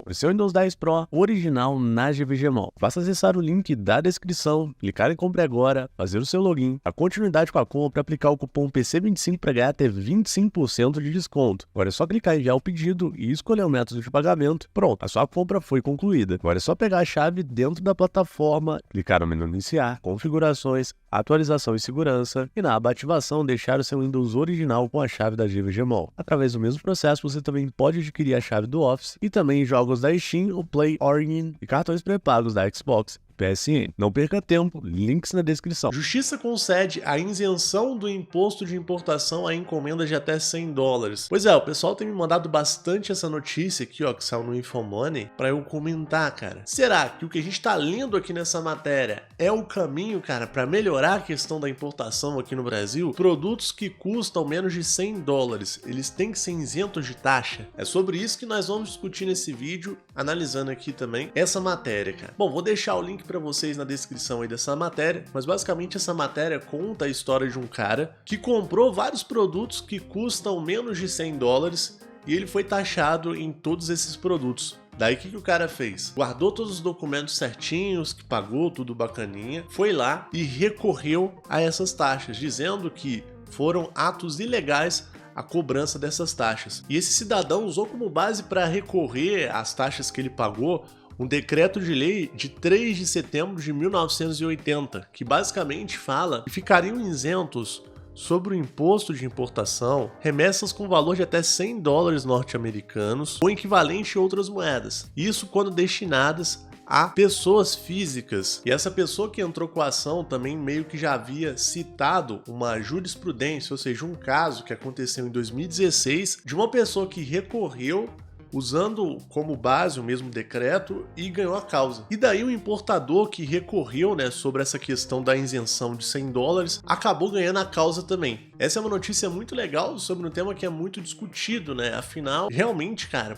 o seu Windows 10 Pro original na GVG Mall. Basta acessar o link da descrição, clicar em compre agora, fazer o seu login, a continuidade com a compra, aplicar o cupom PC25 para ganhar até 25% de desconto. Agora é só clicar em enviar o pedido e escolher o método de pagamento. Pronto, a sua compra foi concluída. Agora é só pegar a chave dentro da plataforma, clicar no menu iniciar, configurações, atualização e segurança e na aba ativação deixar o seu Windows original com a chave da GVG Mall. Através do mesmo processo você também pode adquirir a chave do Office e também jogos da Steam, o Play, Origin e cartões pré-pagos da Xbox. PSN. Não perca tempo, links na descrição. Justiça concede a isenção do imposto de importação a encomendas de até $100. Pois é, o pessoal tem me mandado bastante essa notícia aqui, ó, que saiu no Infomoney, pra eu comentar, cara. Será que o que a gente tá lendo aqui nessa matéria é o caminho, cara, pra melhorar a questão da importação aqui no Brasil? Produtos que custam menos de $100, eles têm que ser isentos de taxa? É sobre isso que nós vamos discutir nesse vídeo, analisando aqui também essa matéria, cara. Bom, vou deixar o link para vocês na descrição aí dessa matéria, mas basicamente essa matéria conta a história de um cara que comprou vários produtos que custam menos de $100 e ele foi taxado em todos esses produtos. Daí o que o cara fez? Guardou todos os documentos certinhos, que pagou tudo bacaninha, foi lá e recorreu a essas taxas, dizendo que foram atos ilegais a cobrança dessas taxas. E esse cidadão usou como base para recorrer às taxas que ele pagou um decreto de lei de 3 de setembro de 1980, que basicamente fala que ficariam isentos sobre o imposto de importação remessas com valor de até $100 norte-americanos ou equivalente em outras moedas. Isso quando destinadas a pessoas físicas. E essa pessoa que entrou com a ação também meio que já havia citado uma jurisprudência, ou seja, um caso que aconteceu em 2016 de uma pessoa que recorreu usando como base o mesmo decreto e ganhou a causa. E daí o importador que recorreu, né, sobre essa questão da isenção de $100 acabou ganhando a causa também. Essa é uma notícia muito legal sobre um tema que é muito discutido, né? Afinal, realmente, cara,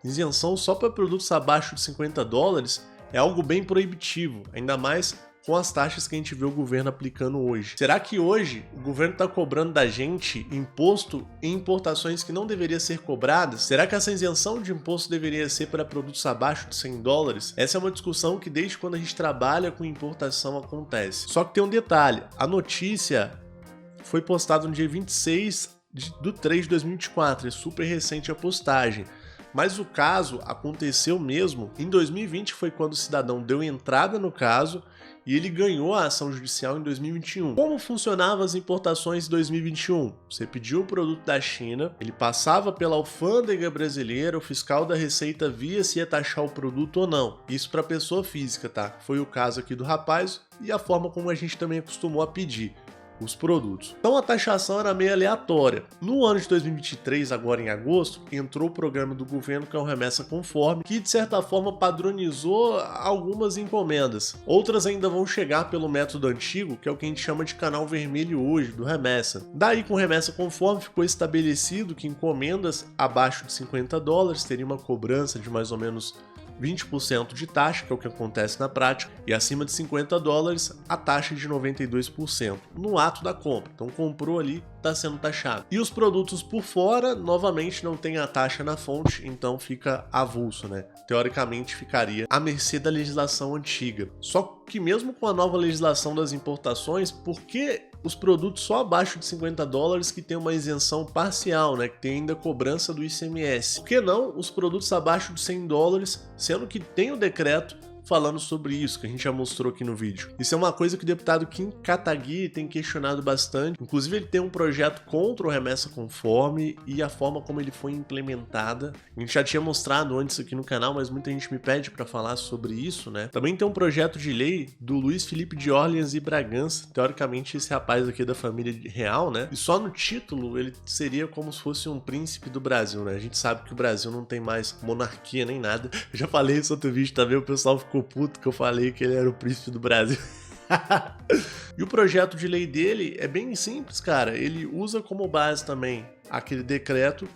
isenção só para produtos abaixo de $50 é algo bem proibitivo, ainda mais com as taxas que a gente vê o governo aplicando hoje. Será que hoje o governo está cobrando da gente imposto em importações que não deveria ser cobradas? Será que essa isenção de imposto deveria ser para produtos abaixo de $100? Essa é uma discussão que desde quando a gente trabalha com importação acontece. Só que tem um detalhe, a notícia foi postada no dia 26/3 de 2024, é super recente a postagem. Mas o caso aconteceu mesmo em 2020, foi quando o cidadão deu entrada no caso e ele ganhou a ação judicial em 2021. Como funcionavam as importações em 2021? Você pediu um produto da China, ele passava pela alfândega brasileira, o fiscal da Receita via se ia taxar o produto ou não. Isso para pessoa física, tá? Foi o caso aqui do rapaz e a forma como a gente também acostumou a pedir os produtos. Então a taxação era meio aleatória. No ano de 2023, agora em agosto, entrou o programa do governo que é o Remessa Conforme, que de certa forma padronizou algumas encomendas. Outras ainda vão chegar pelo método antigo, que é o que a gente chama de canal vermelho hoje, do Remessa. Daí com o Remessa Conforme ficou estabelecido que encomendas abaixo de $50 teria uma cobrança de mais ou menos 20% de taxa, que é o que acontece na prática, e acima de $50 a taxa de 92% no ato da compra. Então comprou ali, está sendo taxado. E os produtos por fora, novamente, não tem a taxa na fonte, então fica avulso, né? Teoricamente ficaria à mercê da legislação antiga. Só que mesmo com a nova legislação das importações, por que os produtos só abaixo de $50 que tem uma isenção parcial, né? Que tem ainda cobrança do ICMS? Por que não os produtos abaixo de $100, sendo que tem o decreto falando sobre isso, que a gente já mostrou aqui no vídeo. Isso é uma coisa que o deputado Kim Kataguiri tem questionado bastante. Inclusive, ele tem um projeto contra o Remessa Conforme e a forma como ele foi implementada. A gente já tinha mostrado antes aqui no canal, mas muita gente me pede para falar sobre isso, né? Também tem um projeto de lei do Luiz Felipe de Orleans e Bragança. Teoricamente, esse rapaz aqui é da família real, né? E só no título, ele seria como se fosse um príncipe do Brasil, né? A gente sabe que o Brasil não tem mais monarquia nem nada. Eu já falei isso no outro vídeo também, o pessoal ficou puto que eu falei que ele era o príncipe do Brasil. E o projeto de lei dele é bem simples, cara. Ele usa como base também aquele decreto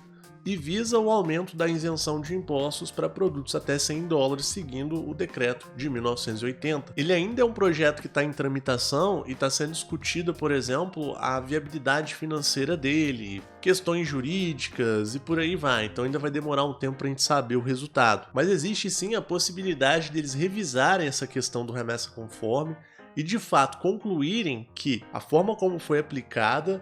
e visa o aumento da isenção de impostos para produtos até 100 dólares, seguindo o decreto de 1980. Ele ainda é um projeto que está em tramitação e está sendo discutida, por exemplo, a viabilidade financeira dele, questões jurídicas e por aí vai. Então ainda vai demorar um tempo para a gente saber o resultado. Mas existe sim a possibilidade deles revisarem essa questão do remessa conforme e de fato concluírem que a forma como foi aplicada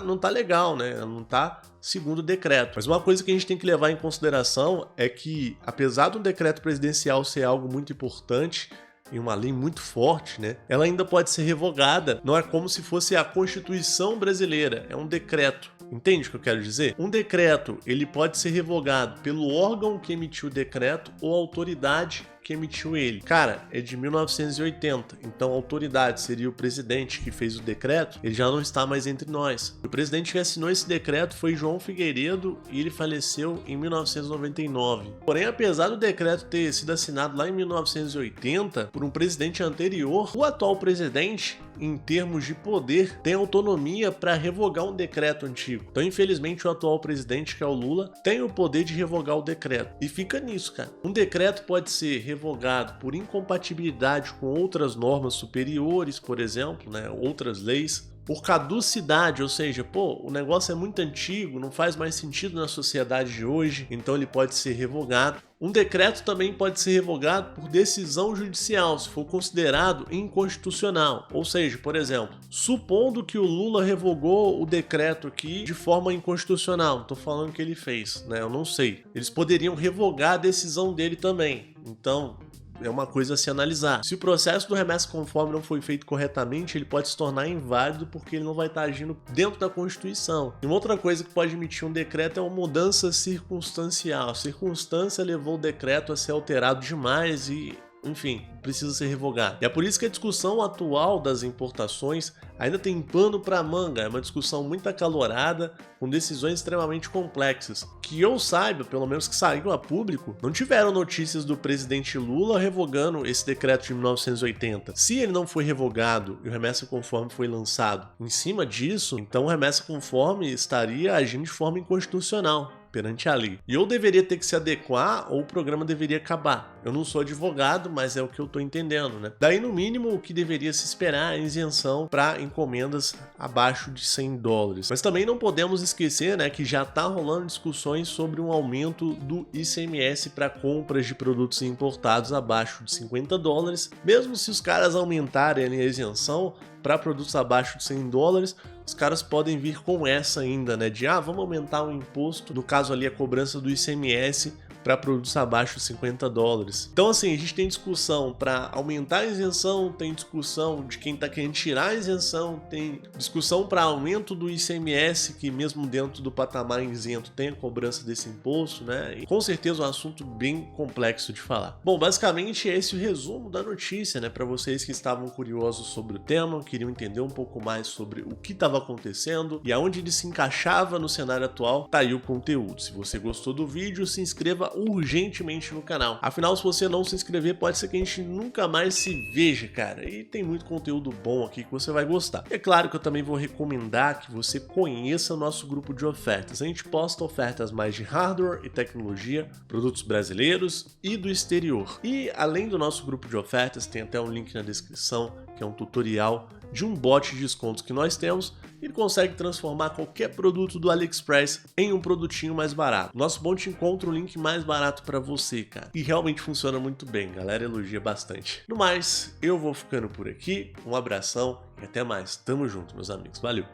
não tá legal, né? Não tá segundo o decreto. Mas uma coisa que a gente tem que levar em consideração é que, apesar do decreto presidencial ser algo muito importante e uma lei muito forte, né? Ela ainda pode ser revogada. Não é como se fosse a Constituição brasileira, é um decreto. Entende o que eu quero dizer? Um decreto, ele pode ser revogado pelo órgão que emitiu o decreto ou a autoridade que emitiu ele. Cara, é de 1980, então a autoridade seria o presidente que fez o decreto, ele já não está mais entre nós. O presidente que assinou esse decreto foi João Figueiredo e ele faleceu em 1999. Porém, apesar do decreto ter sido assinado lá em 1980 por um presidente anterior, o atual presidente, em termos de poder, tem autonomia para revogar um decreto antigo. Então, infelizmente, o atual presidente, que é o Lula, tem o poder de revogar o decreto. E fica nisso, cara. Um decreto pode ser revogado por incompatibilidade com outras normas superiores, por exemplo, né, outras leis, por caducidade, ou seja, o negócio é muito antigo, não faz mais sentido na sociedade de hoje, então ele pode ser revogado. Um decreto também pode ser revogado por decisão judicial, se for considerado inconstitucional. Ou seja, por exemplo, supondo que o Lula revogou o decreto aqui de forma inconstitucional, não estou falando que ele fez, né? Eu não sei. Eles poderiam revogar a decisão dele também. Então, é uma coisa a se analisar. Se o processo do remessa conforme não foi feito corretamente, ele pode se tornar inválido porque ele não vai estar agindo dentro da Constituição. E uma outra coisa que pode emitir um decreto é uma mudança circunstancial. A circunstância levou o decreto a ser alterado demais e, enfim, precisa ser revogado. E é por isso que a discussão atual das importações ainda tem pano para manga. É uma discussão muito acalorada, com decisões extremamente complexas. Que eu saiba, pelo menos que saíram a público, não tiveram notícias do presidente Lula revogando esse decreto de 1980. Se ele não foi revogado e o remessa conforme foi lançado em cima disso, então o remessa conforme estaria agindo de forma inconstitucional perante a lei. E ou deveria ter que se adequar ou o programa deveria acabar. Eu não sou advogado, mas é o que eu tô entendendo, né? Daí, no mínimo, o que deveria se esperar é a isenção para encomendas abaixo de 100 dólares. Mas também não podemos esquecer, né, que já tá rolando discussões sobre um aumento do ICMS para compras de produtos importados abaixo de 50 dólares. Mesmo se os caras aumentarem a isenção para produtos abaixo de 100 dólares, os caras podem vir com essa ainda, né? De, vamos aumentar o imposto, no caso ali a cobrança do ICMS para produtos abaixo de 50 dólares. Então, assim, a gente tem discussão para aumentar a isenção, tem discussão de quem está querendo tirar a isenção, tem discussão para aumento do ICMS, que mesmo dentro do patamar isento tem a cobrança desse imposto, né? E com certeza é um assunto bem complexo de falar. Bom, basicamente esse é o resumo da notícia, né? Para vocês que estavam curiosos sobre o tema, queriam entender um pouco mais sobre o que estava acontecendo e aonde ele se encaixava no cenário atual, tá aí o conteúdo. Se você gostou do vídeo, se inscreva urgentemente no canal. Afinal, se você não se inscrever, pode ser que a gente nunca mais se veja, cara. E tem muito conteúdo bom aqui que você vai gostar. É claro que eu também vou recomendar que você conheça o nosso grupo de ofertas. A gente posta ofertas mais de hardware e tecnologia, produtos brasileiros e do exterior. E além do nosso grupo de ofertas, tem até um link na descrição, que é um tutorial de um bot de descontos que nós temos. Ele consegue transformar qualquer produto do AliExpress em um produtinho mais barato. Nosso bot encontra o link mais barato para você, cara. E realmente funciona muito bem, a galera elogia bastante. No mais, eu vou ficando por aqui. Um abração e até mais. Tamo junto, meus amigos. Valeu!